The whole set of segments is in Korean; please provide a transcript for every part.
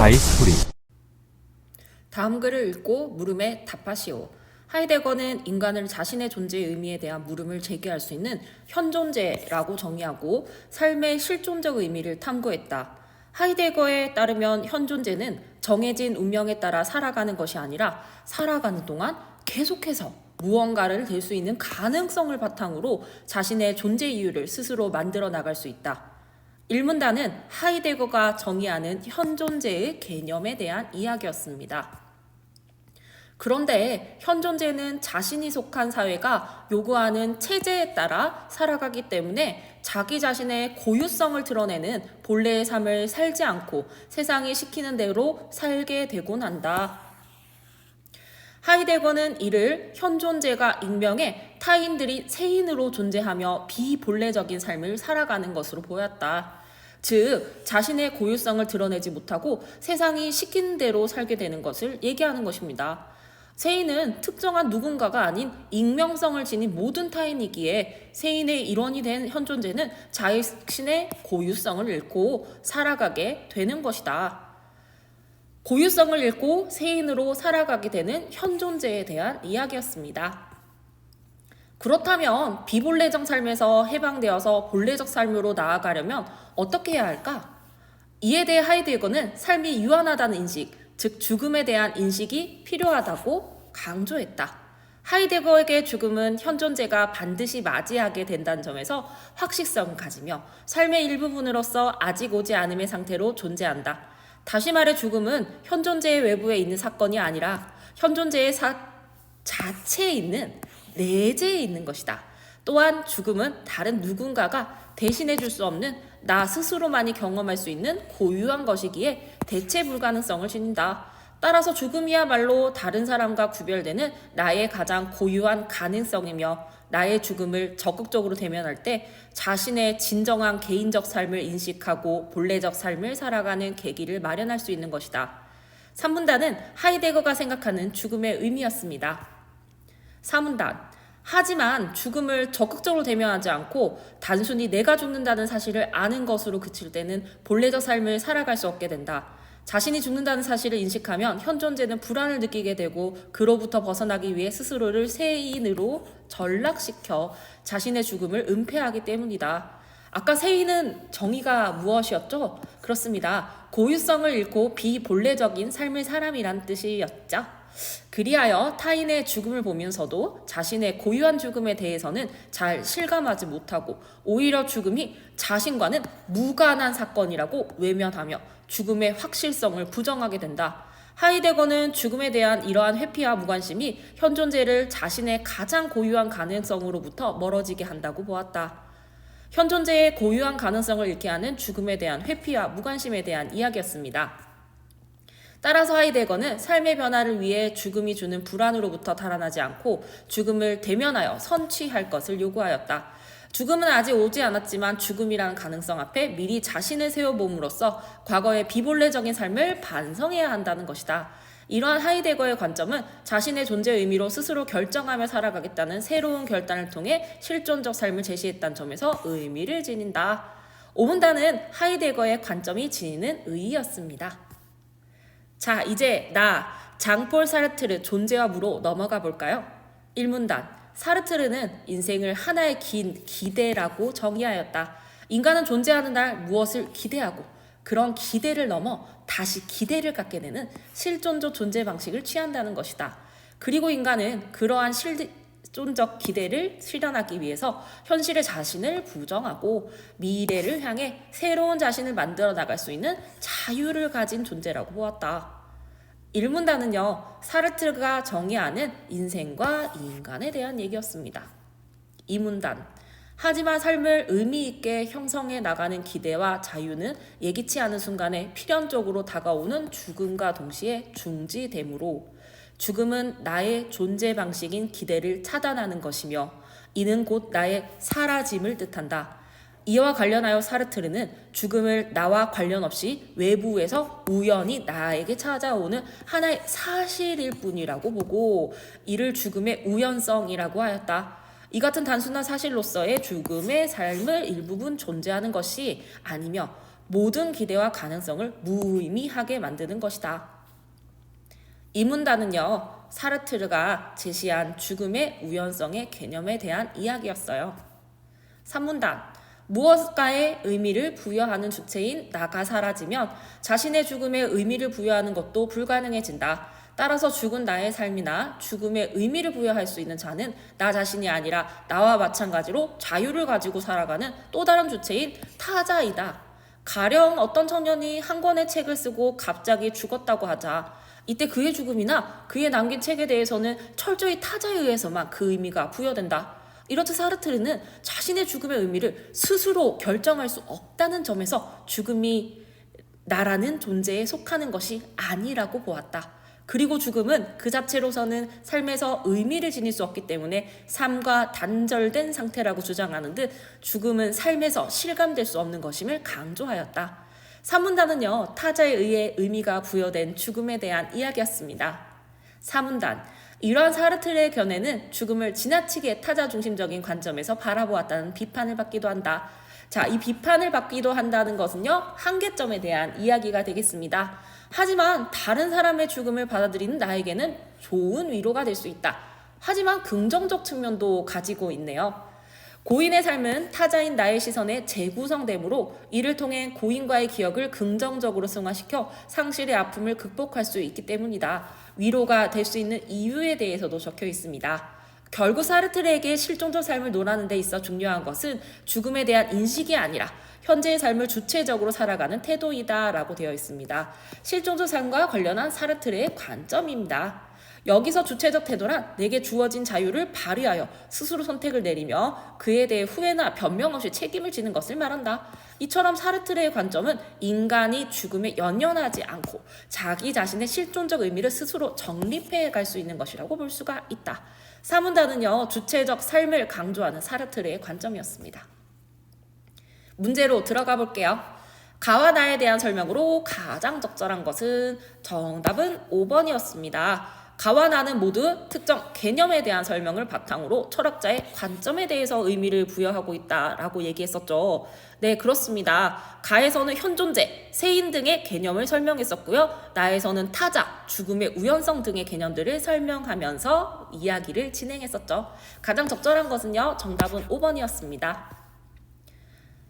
다이스토리. 다음 글을 읽고 물음에 답하시오. 하이데거는 인간을 자신의 존재의 의미에 대한 물음을 제기할 수 있는 현존재라고 정의하고 삶의 실존적 의미를 탐구했다. 하이데거에 따르면 현존재는 정해진 운명에 따라 살아가는 것이 아니라 살아가는 동안 계속해서 무언가를 될 수 있는 가능성을 바탕으로 자신의 존재 이유를 스스로 만들어 나갈 수 있다. 일문단은 하이데거가 정의하는 현존재의 개념에 대한 이야기였습니다. 그런데 현존재는 자신이 속한 사회가 요구하는 체제에 따라 살아가기 때문에 자기 자신의 고유성을 드러내는 본래의 삶을 살지 않고 세상이 시키는 대로 살게 되곤 한다. 하이데거는 이를 현존재가 익명해 타인들이 세인으로 존재하며 비본래적인 삶을 살아가는 것으로 보였다. 즉, 자신의 고유성을 드러내지 못하고 세상이 시키는 대로 살게 되는 것을 얘기하는 것입니다. 세인은 특정한 누군가가 아닌 익명성을 지닌 모든 타인이기에 세인의 일원이 된 현존재는 자신의 고유성을 잃고 살아가게 되는 것이다. 고유성을 잃고 세인으로 살아가게 되는 현존재에 대한 이야기였습니다. 그렇다면 비본래적 삶에서 해방되어서 본래적 삶으로 나아가려면 어떻게 해야 할까? 이에 대해 하이데거는 삶이 유한하다는 인식, 즉 죽음에 대한 인식이 필요하다고 강조했다. 하이데거에게 죽음은 현존재가 반드시 맞이하게 된다는 점에서 확실성을 가지며 삶의 일부분으로서 아직 오지 않음의 상태로 존재한다. 다시 말해 죽음은 현존재의 외부에 있는 사건이 아니라 현존재의 자체에 있는 내재에 있는 것이다. 또한 죽음은 다른 누군가가 대신해 줄 수 없는 나 스스로만이 경험할 수 있는 고유한 것이기에 대체 불가능성을 지닌다. 따라서 죽음이야말로 다른 사람과 구별되는 나의 가장 고유한 가능성이며 나의 죽음을 적극적으로 대면할 때 자신의 진정한 개인적 삶을 인식하고 본래적 삶을 살아가는 계기를 마련할 수 있는 것이다. 3문단은 하이데거가 생각하는 죽음의 의미였습니다. 4문단. 하지만 죽음을 적극적으로 대면하지 않고 단순히 내가 죽는다는 사실을 아는 것으로 그칠 때는 본래적 삶을 살아갈 수 없게 된다. 자신이 죽는다는 사실을 인식하면 현존재는 불안을 느끼게 되고 그로부터 벗어나기 위해 스스로를 세인으로 전락시켜 자신의 죽음을 은폐하기 때문이다. 아까 세인은 정의가 무엇이었죠? 그렇습니다. 고유성을 잃고 비본래적인 삶을 사람이란 뜻이었죠. 그리하여 타인의 죽음을 보면서도 자신의 고유한 죽음에 대해서는 잘 실감하지 못하고 오히려 죽음이 자신과는 무관한 사건이라고 외면하며 죽음의 확실성을 부정하게 된다. 하이데거는 죽음에 대한 이러한 회피와 무관심이 현존재를 자신의 가장 고유한 가능성으로부터 멀어지게 한다고 보았다. 현존재의 고유한 가능성을 잃게 하는 죽음에 대한 회피와 무관심에 대한 이야기였습니다. 따라서 하이데거는 삶의 변화를 위해 죽음이 주는 불안으로부터 달아나지 않고 죽음을 대면하여 선취할 것을 요구하였다. 죽음은 아직 오지 않았지만 죽음이라는 가능성 앞에 미리 자신을 세워봄으로써 과거의 비본래적인 삶을 반성해야 한다는 것이다. 이러한 하이데거의 관점은 자신의 존재 의미로 스스로 결정하며 살아가겠다는 새로운 결단을 통해 실존적 삶을 제시했다는 점에서 의미를 지닌다. 5문단은 하이데거의 관점이 지니는 의의였습니다. 자, 이제 장폴 사르트르 존재와 무로 넘어가 볼까요? 1문단. 사르트르는 인생을 하나의 긴 기대라고 정의하였다. 인간은 존재하는 날 무엇을 기대하고 그런 기대를 넘어 다시 기대를 갖게 되는 실존적 존재 방식을 취한다는 것이다. 그리고 인간은 그러한 실존적 기대를 실현하기 위해서 현실의 자신을 부정하고 미래를 향해 새로운 자신을 만들어 나갈 수 있는 자유를 가진 존재라고 보았다. 1문단은요, 사르트르가 정의하는 인생과 인간에 대한 얘기였습니다. 2문단. 하지만 삶을 의미 있게 형성해 나가는 기대와 자유는 예기치 않은 순간에 필연적으로 다가오는 죽음과 동시에 중지되므로 죽음은 나의 존재 방식인 기대를 차단하는 것이며 이는 곧 나의 사라짐을 뜻한다. 이와 관련하여 사르트르는 죽음을 나와 관련 없이 외부에서 우연히 나에게 찾아오는 하나의 사실일 뿐이라고 보고 이를 죽음의 우연성이라고 하였다. 이 같은 단순한 사실로서의 죽음의 삶을 일부분 존재하는 것이 아니며 모든 기대와 가능성을 무의미하게 만드는 것이다. 이 문단은요, 사르트르가 제시한 죽음의 우연성의 개념에 대한 이야기였어요. 3문단, 무엇가의 의미를 부여하는 주체인 나가 사라지면 자신의 죽음에 의미를 부여하는 것도 불가능해진다. 따라서 죽은 나의 삶이나 죽음에 의미를 부여할 수 있는 자는 나 자신이 아니라 나와 마찬가지로 자유를 가지고 살아가는 또 다른 주체인 타자이다. 가령 어떤 청년이 한 권의 책을 쓰고 갑자기 죽었다고 하자. 이때 그의 죽음이나 그의 남긴 책에 대해서는 철저히 타자에 의해서만 그 의미가 부여된다. 이렇듯 사르트르는 자신의 죽음의 의미를 스스로 결정할 수 없다는 점에서 죽음이 나라는 존재에 속하는 것이 아니라고 보았다. 그리고 죽음은 그 자체로서는 삶에서 의미를 지닐 수 없기 때문에 삶과 단절된 상태라고 주장하는 듯 죽음은 삶에서 실감될 수 없는 것임을 강조하였다. 3문단은요, 타자에 의해 의미가 부여된 죽음에 대한 이야기였습니다. 4문단, 이러한 사르트르의 견해는 죽음을 지나치게 타자 중심적인 관점에서 바라보았다는 비판을 받기도 한다. 자, 이 비판을 받기도 한다는 것은요, 한계점에 대한 이야기가 되겠습니다. 하지만 다른 사람의 죽음을 받아들이는 나에게는 좋은 위로가 될 수 있다. 하지만 긍정적 측면도 가지고 있네요. 고인의 삶은 타자인 나의 시선에 재구성되므로 이를 통해 고인과의 기억을 긍정적으로 승화시켜 상실의 아픔을 극복할 수 있기 때문이다. 위로가 될 수 있는 이유에 대해서도 적혀 있습니다. 결국 사르트르에게 실존적 삶을 논하는 데 있어 중요한 것은 죽음에 대한 인식이 아니라 현재의 삶을 주체적으로 살아가는 태도이다 라고 되어 있습니다. 실존적 삶과 관련한 사르트르의 관점입니다. 여기서 주체적 태도란 내게 주어진 자유를 발휘하여 스스로 선택을 내리며 그에 대해 후회나 변명 없이 책임을 지는 것을 말한다. 이처럼 사르트르의 관점은 인간이 죽음에 연연하지 않고 자기 자신의 실존적 의미를 스스로 정립해 갈 수 있는 것이라고 볼 수가 있다. 3문단은요, 주체적 삶을 강조하는 사르트르의 관점이었습니다. 문제로 들어가 볼게요. 가와 나에 대한 설명으로 가장 적절한 것은 정답은 5번이었습니다. 가와 나는 모두 특정 개념에 대한 설명을 바탕으로 철학자의 관점에 대해서 의미를 부여하고 있다라고 얘기했었죠. 네, 그렇습니다. 가에서는 현존재, 세인 등의 개념을 설명했었고요. 나에서는 타자, 죽음의 우연성 등의 개념들을 설명하면서 이야기를 진행했었죠. 가장 적절한 것은요, 정답은 5번이었습니다.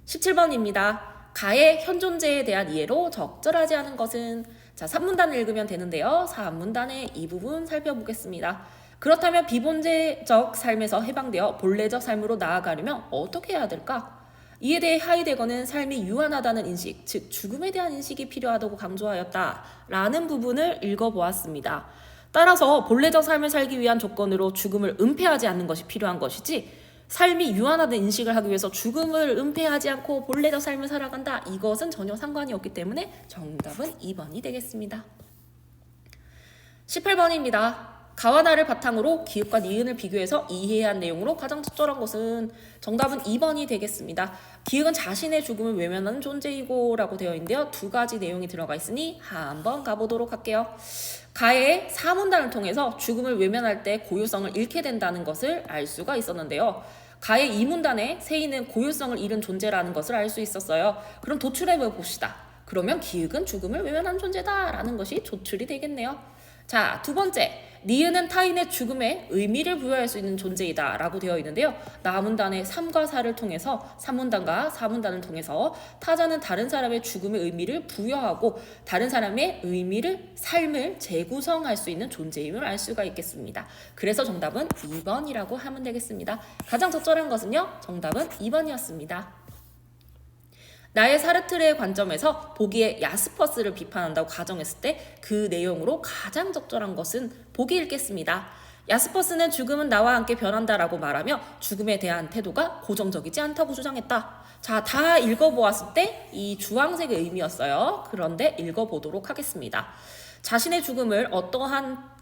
17번입니다. 가의 현존재에 대한 이해로 적절하지 않은 것은? 자, 3문단을 읽으면 되는데요. 3문단의 이 부분 살펴보겠습니다. 그렇다면 비본질적 삶에서 해방되어 본래적 삶으로 나아가려면 어떻게 해야 될까? 이에 대해 하이데거는 삶이 유한하다는 인식, 즉 죽음에 대한 인식이 필요하다고 강조하였다라는 부분을 읽어보았습니다. 따라서 본래적 삶을 살기 위한 조건으로 죽음을 은폐하지 않는 것이 필요한 것이지, 삶이 유한하다는 인식을 하기 위해서 죽음을 은폐하지 않고 본래적 삶을 살아간다, 이것은 전혀 상관이 없기 때문에 정답은 2번이 되겠습니다. 18번입니다. 가와 나를 바탕으로 기읍과 니은을 비교해서 이해해야 한 내용으로 가장 적절한 것은? 정답은 2번이 되겠습니다. 기읍은 자신의 죽음을 외면하는 존재이고 라고 되어 있는데요. 두 가지 내용이 들어가 있으니 한번 가보도록 할게요. 가의 4문단을 통해서 죽음을 외면할 때 고유성을 잃게 된다는 것을 알 수가 있었는데요. 가의 2문단에 세인은 고유성을 잃은 존재라는 것을 알 수 있었어요. 그럼 도출해 봅시다. 그러면 기읍은 죽음을 외면한 존재다라는 것이 조출이 되겠네요. 자, 두 번째, 니은은 타인의 죽음에 의미를 부여할 수 있는 존재이다 라고 되어 있는데요. 나문단의 3과 4를 통해서 3문단과 4문단을 통해서 타자는 다른 사람의 죽음의 의미를 부여하고 다른 사람의 의미를, 삶을 재구성할 수 있는 존재임을 알 수가 있겠습니다. 그래서 정답은 2번이라고 하면 되겠습니다. 가장 적절한 것은요, 정답은 2번이었습니다. 나의 사르트르의 관점에서 보기에 야스퍼스를 비판한다고 가정했을 때 그 내용으로 가장 적절한 것은 보기 읽겠습니다. 야스퍼스는 죽음은 나와 함께 변한다라고 말하며 죽음에 대한 태도가 고정적이지 않다고 주장했다. 자, 다 읽어보았을 때 이 주황색의 의미였어요. 그런데 읽어보도록 하겠습니다. 자신의 죽음을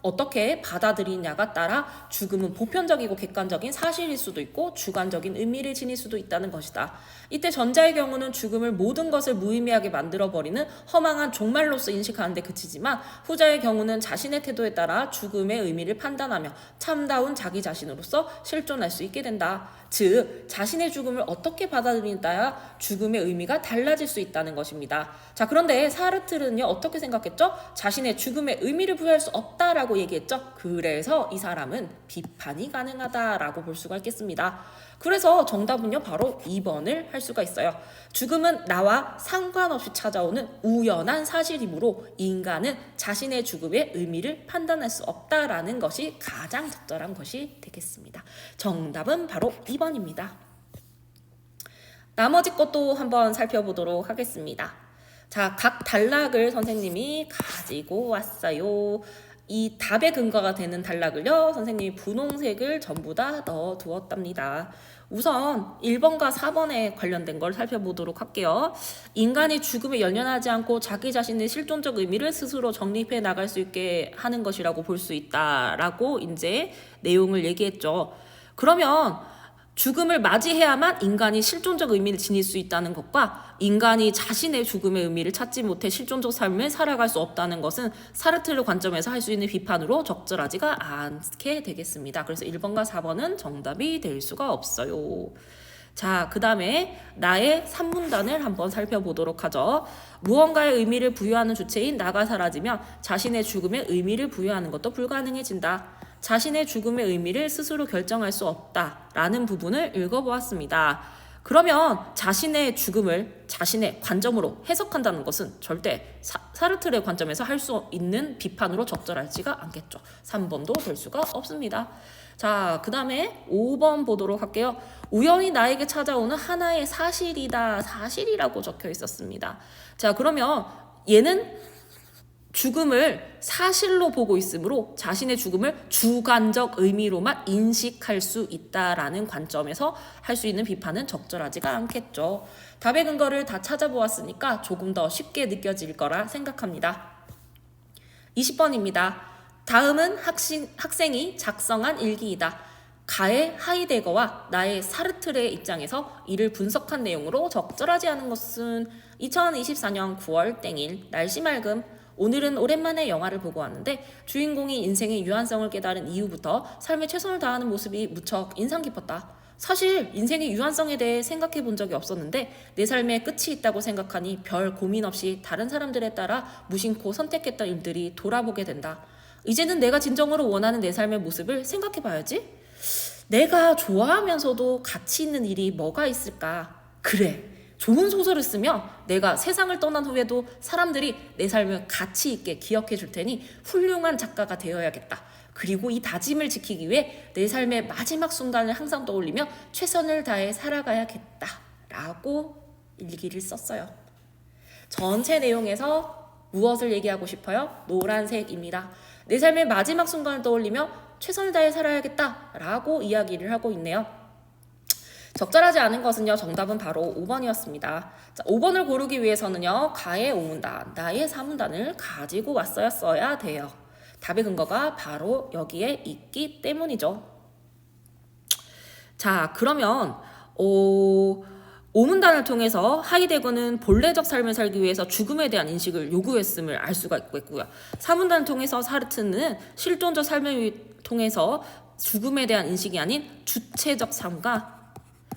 어떻게 받아들이냐가 따라 죽음은 보편적이고 객관적인 사실일 수도 있고 주관적인 의미를 지닐 수도 있다는 것이다. 이때 전자의 경우는 죽음을 모든 것을 무의미하게 만들어버리는 허망한 종말로서 인식하는 데 그치지만 후자의 경우는 자신의 태도에 따라 죽음의 의미를 판단하며 참다운 자기 자신으로서 실존할 수 있게 된다. 즉 자신의 죽음을 어떻게 받아들이냐에 따라 죽음의 의미가 달라질 수 있다는 것입니다. 자, 그런데 사르트르는요 어떻게 생각했죠? 자신의 죽음에 의미를 부여할 수 없다라고 얘기했죠. 그래서 이 사람은 비판이 가능하다라고 볼 수가 있겠습니다. 그래서 정답은요 바로 2번을 할 수가 있어요. 죽음은 나와 상관없이 찾아오는 우연한 사실이므로 인간은 자신의 죽음의 의미를 판단할 수 없다라는 것이 가장 적절한 것이 되겠습니다. 정답은 바로 2번입니다. 나머지 것도 한번 살펴보도록 하겠습니다. 자, 각 단락을 선생님이 가지고 왔어요. 이 답의 근거가 되는 단락을요 선생님이 분홍색을 전부 다 넣어 두었답니다. 우선 1번과 4번에 관련된 걸 살펴보도록 할게요. 인간이 죽음에 연연하지 않고 자기 자신의 실존적 의미를 스스로 정립해 나갈 수 있게 하는 것이라고 볼 수 있다라고 이제 내용을 얘기했죠. 그러면 죽음을 맞이해야만 인간이 실존적 의미를 지닐 수 있다는 것과 인간이 자신의 죽음의 의미를 찾지 못해 실존적 삶을 살아갈 수 없다는 것은 사르트르 관점에서 할 수 있는 비판으로 적절하지가 않게 되겠습니다. 그래서 1번과 4번은 정답이 될 수가 없어요. 자, 그 다음에 나의 3문단을 한번 살펴보도록 하죠. 무언가의 의미를 부여하는 주체인 나가 사라지면 자신의 죽음에 의미를 부여하는 것도 불가능해진다. 자신의 죽음의 의미를 스스로 결정할 수 없다라는 부분을 읽어보았습니다. 그러면 자신의 죽음을 자신의 관점으로 해석한다는 것은 절대 사르트르의 관점에서 할 수 있는 비판으로 적절하지가 않겠죠. 3번도 될 수가 없습니다. 자, 그 다음에 5번 보도록 할게요. 우연히 나에게 찾아오는 하나의 사실이다. 사실이라고 적혀 있었습니다. 자, 그러면 얘는 죽음을 사실로 보고 있으므로 자신의 죽음을 주관적 의미로만 인식할 수 있다라는 관점에서 할 수 있는 비판은 적절하지가 않겠죠. 답의 근거를 다 찾아보았으니까 조금 더 쉽게 느껴질 거라 생각합니다. 20번입니다. 다음은 학생이 작성한 일기이다. 가의 하이데거와 나의 사르트르의 입장에서 이를 분석한 내용으로 적절하지 않은 것은 2024년 9월 땡일 날씨 맑음. 오늘은 오랜만에 영화를 보고 왔는데 주인공이 인생의 유한성을 깨달은 이후부터 삶에 최선을 다하는 모습이 무척 인상 깊었다. 사실 인생의 유한성에 대해 생각해 본 적이 없었는데 내 삶에 끝이 있다고 생각하니 별 고민 없이 다른 사람들에 따라 무심코 선택했던 일들이 돌아보게 된다. 이제는 내가 진정으로 원하는 내 삶의 모습을 생각해 봐야지. 내가 좋아하면서도 가치 있는 일이 뭐가 있을까? 그래. 좋은 소설을 쓰면 내가 세상을 떠난 후에도 사람들이 내 삶을 가치 있게 기억해 줄 테니 훌륭한 작가가 되어야겠다. 그리고 이 다짐을 지키기 위해 내 삶의 마지막 순간을 항상 떠올리며 최선을 다해 살아가야겠다. 라고 일기를 썼어요. 전체 내용에서 무엇을 얘기하고 싶어요? 노란색입니다. 내 삶의 마지막 순간을 떠올리며 최선을 다해 살아야겠다. 라고 이야기를 하고 있네요. 적절하지 않은 것은요. 정답은 바로 5번이었습니다. 자, 5번을 고르기 위해서는요. 가의 5문단, 나의 4문단을 가지고 왔어야 돼요. 답의 근거가 바로 여기에 있기 때문이죠. 자, 그러면 5문단을 통해서 하이데거는 본래적 삶을 살기 위해서 죽음에 대한 인식을 요구했음을 알 수가 있고요. 4문단을 통해서 사르트르는 실존적 삶을 통해서 죽음에 대한 인식이 아닌 주체적 삶과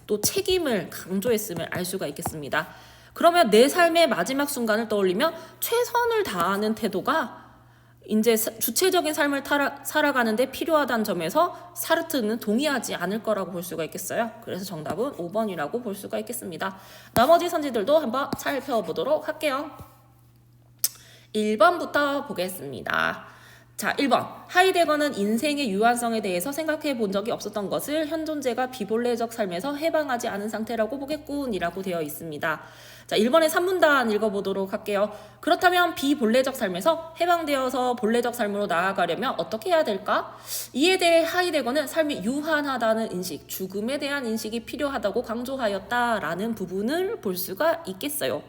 또 책임을 강조했음을 알 수가 있겠습니다. 그러면 내 삶의 마지막 순간을 떠올리며 최선을 다하는 태도가 이제 주체적인 삶을 살아가는데 필요하다는 점에서 사르트르는 동의하지 않을 거라고 볼 수가 있겠어요. 그래서 정답은 5번이라고 볼 수가 있겠습니다. 나머지 선지들도 한번 살펴보도록 할게요. 1번부터 보겠습니다. 자, 1번. 하이데거는 인생의 유한성에 대해서 생각해 본 적이 없었던 것을 현 존재가 비본래적 삶에서 해방하지 않은 상태라고 보겠군이라고 되어 있습니다. 자, 1번의 3문단 읽어보도록 할게요. 그렇다면 비본래적 삶에서 해방되어서 본래적 삶으로 나아가려면 어떻게 해야 될까? 이에 대해 하이데거는 삶이 유한하다는 인식, 죽음에 대한 인식이 필요하다고 강조하였다라는 부분을 볼 수가 있겠어요.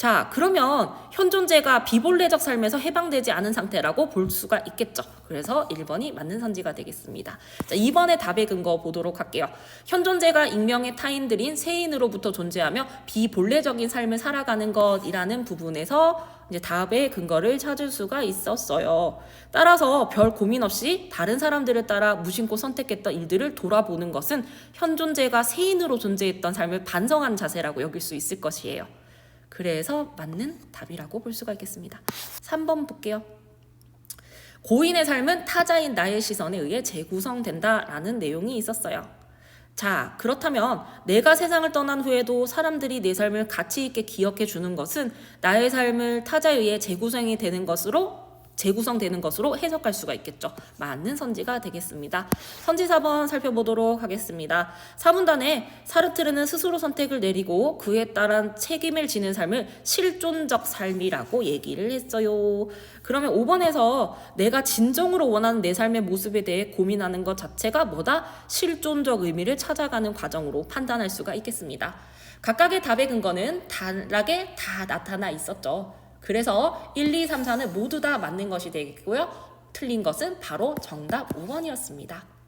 자, 그러면 현존재가 비본래적 삶에서 해방되지 않은 상태라고 볼 수가 있겠죠. 그래서 1번이 맞는 선지가 되겠습니다. 자, 2번의 답의 근거 보도록 할게요. 현존재가 익명의 타인들인 세인으로부터 존재하며 비본래적인 삶을 살아가는 것이라는 부분에서 이제 답의 근거를 찾을 수가 있었어요. 따라서 별 고민 없이 다른 사람들을 따라 무심코 선택했던 일들을 돌아보는 것은 현존재가 세인으로 존재했던 삶을 반성한 자세라고 여길 수 있을 것이에요. 그래서 맞는 답이라고 볼 수가 있겠습니다. 3번 볼게요. 고인의 삶은 타자인 나의 시선에 의해 재구성된다라는 내용이 있었어요. 자, 그렇다면 내가 세상을 떠난 후에도 사람들이 내 삶을 가치 있게 기억해 주는 것은 나의 삶을 타자에 의해 재구성되는 것으로 해석할 수가 있겠죠. 맞는 선지가 되겠습니다. 선지 4번 살펴보도록 하겠습니다. 4문단에 사르트르는 스스로 선택을 내리고 그에 따른 책임을 지는 삶을 실존적 삶이라고 얘기를 했어요. 그러면 5번에서 내가 진정으로 원하는 내 삶의 모습에 대해 고민하는 것 자체가 뭐다? 실존적 의미를 찾아가는 과정으로 판단할 수가 있겠습니다. 각각의 답의 근거는 다르게 다 나타나 있었죠. 그래서 1, 2, 3, 4는 모두 다 맞는 것이 되겠고요. 틀린 것은 바로 정답 5번이었습니다.